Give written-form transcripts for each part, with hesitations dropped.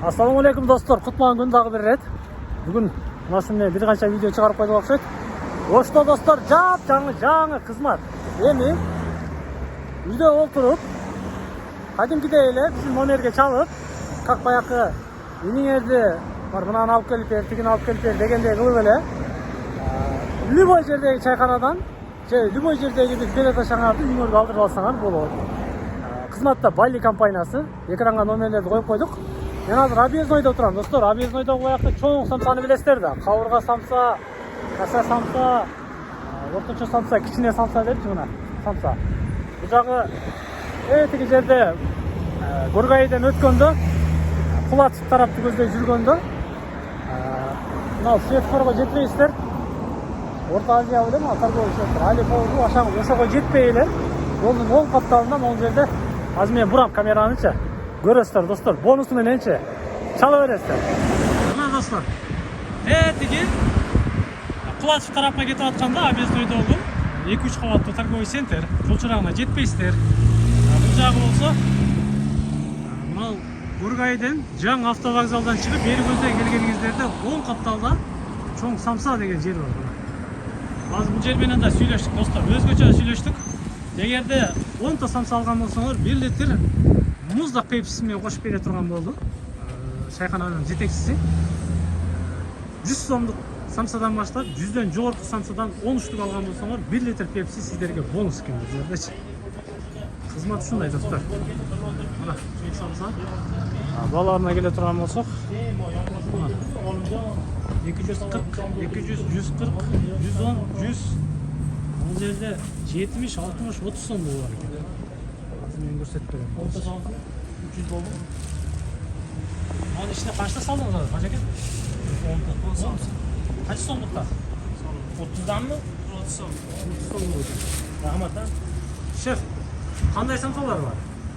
Ассалаумағалейкум достор, құтман күн дағы бір рет. Бүгін мұнасымен бір қанша видео шығарып қойдық оқшайды. Ошто достор, жаңы қызмат. Еми, үйде отырып, кәдімгідей эле біздің номерге чалып, как баяқы енеңерді бар мынаны алып келіп бер, тигин алып келіп бер дегендей кылып эле, любой жердегі чайханадан, любой жердегі біз билет ашаңарды үйіңерге алдырып алсаңар болот. Қызматта Бали компаниясы, экранға номерлерді қойып қойдық. Мен азыр объездойда отырам, достор. Объездойда ояқта чоң самсаны білесіздер да. Қауырға самса, каса самса, орточо самса, кичине самса депчи мына самса. Бұл жағы тиги жерде Горгайдан өткөндө, Кулатов тарапты көздөй жүргөндө, мына светофорго жетпейсиздер. Орта Азия билем, торговый сектор. Алипоу ашаңыз ошого жетпей эле, жолдун оң капталында могул жерде азыр мен бурам камеранычы. Көрөсүздөр достор, бонусу мененчи чала бересиздер. Мына достор, тиги Кулатов тарапка кетип атканда объездойдо болгон 2-3 кабаттуу торговый центр, жол чырагына жетпейсиздер. Бул жагы болсо, мына Горгайдан жаңы автовокзалдан чыгып, бери көздөй келгениңиздерде оң капталда чоң самса деген жер бар. Азыр бул жер менен да сүйлөштүк достор, өзгөчө сүйлөштүк. Эгерде 10 та самса алган болсоңор, 1 литр муздак пепси менен кошуп бере турган болду. Чайхананын жетекчиси 100 сомдук самсадан баштап 100дөн жогорку самсадан 10 штук алган болсоңор 1 литр пепси сиздерге бонус экен бул жердечи. Кызмат ушундай достор. Мына самса. Балаларына келе турган болсок, 240, 200, 140, 110, 100. Бул жерде 70, 60, 30 сом болар экен. Мен көрсөтүп берем. 300 болду. Анын ичине канчта салдыңыз, кажеке? 10 сом. Канча сомдукта? 30данмы? 30 сом. 30 сом болду. Рахмат, шеф, кандай самсалар бар?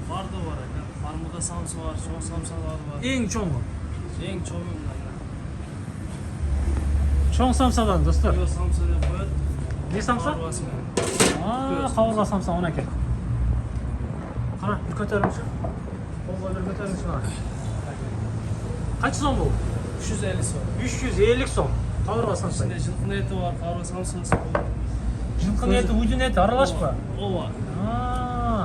Барды бар экен. Бармуда самса бар, чоң самсалар бар. Эң чоңу? Эң чоңу мына. Чоң самсадан, достор. Бул самса деп коет. Не самса? Кавырга самса он экен. Қара, бір көтеріңші. Қолға бір көтеріңші бар. Қанша сом бұл? 350 сом. 350 сом. Қауырға самса. İçinde жылқын еті бар, қауырға самсасы бар. Жылқын еті, үйдің еті аралаш па? О бар.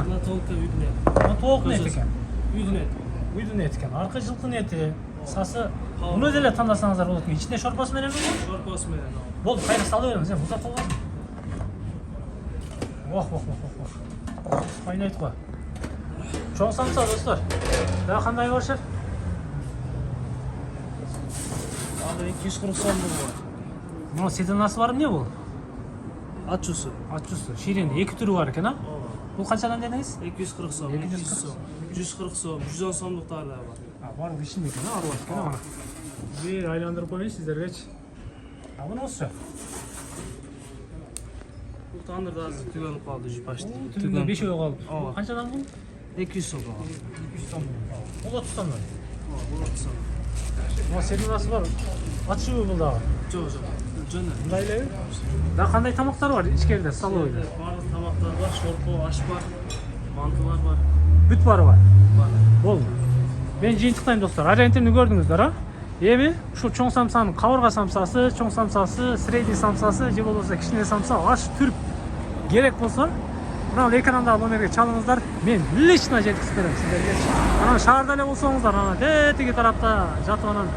Мына толықта үйдің еті. Мына толық не екен? Үйдің еті. Үйдің еті екен. Арқы жылқын еті, сасы. Бұны өзеле таңдасаңыздар болады ме? Içinde шорпасы менен бе? Шорпасы менен. Болды, қайда салы береміз, бұзақ қолған. Қайнайды қой. Чоң самса достар. Daha қандай бар шеф? Ады 240 сом бұл бар. Мына седанасы бар не бұл? Ат жусы. Ат жусы. Ширенде 2 түрі бар екен, а? Бұл қаншадан дедіңіз? 240 сом, 200 сом, 140 сом, 110 сомдықтар да бар. Бар ішінде екен, аралас екен, ана. Bir айландырып қойын сіздерге. Бұны осы. Бұл тандырда азыр түгеніп қалды, жипашты. Түгенде 5 ой қалды. Қаншадан бұл? 200 сом қалды. 200 сом. Бұл 30 сом. Бұл 30 сом. Бұл седанасы бар. Ат жуы бұл дағы. Жоқ. Жөні. Бұндай леу? Да қандай тамақтар бар ішкерде, столовыйда? Барлық тамақтар бар, шорпо, аш бар, мантылар бар. Бүт бары бар. Бар. Болды. Мен жиынтықтайым достар. Аргентинді көрдіңіздер, а? Еми, ушул чоң самсанын кавырга самсасы, чоң самсасы, средний самсасы, же болбосо кичине самса, аш түрк керек болсо, мына экрандагы номерге чалыңыздар. Мен лично жеткизип берем сиздерге. Анан шаарда эле болсоңуздар, анан тиги тарапта жатып анан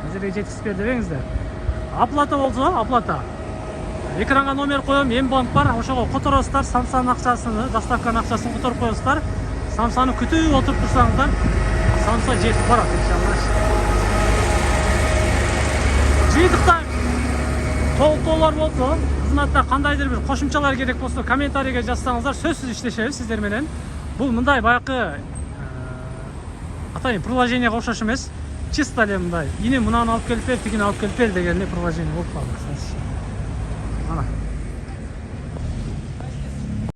бизерге жеткизип бер дебеңиздер. Оплата болсо, оплата. Экранга номер коем, М-банк бар, ошого которосуздар, самсанын акчасын, доставканын акчасын которуп коесуздар. Самсаны күтүп отуруп турсаңыздар, самса жетип барат иншалла. Жиынтықтайым. Толықтаулар болса, қызматта қандайдыр бір қошымчалар керек болса, комментарийге жазсаңыздар, сөзсіз іштешеміз сіздер менен. Бұл мындай баяқы атайын приложениеге окшош емес. Чисто эле мындай. Ини мынаны алып келип бер, тигини алып келип бер деген приложение болуп калды. Ана.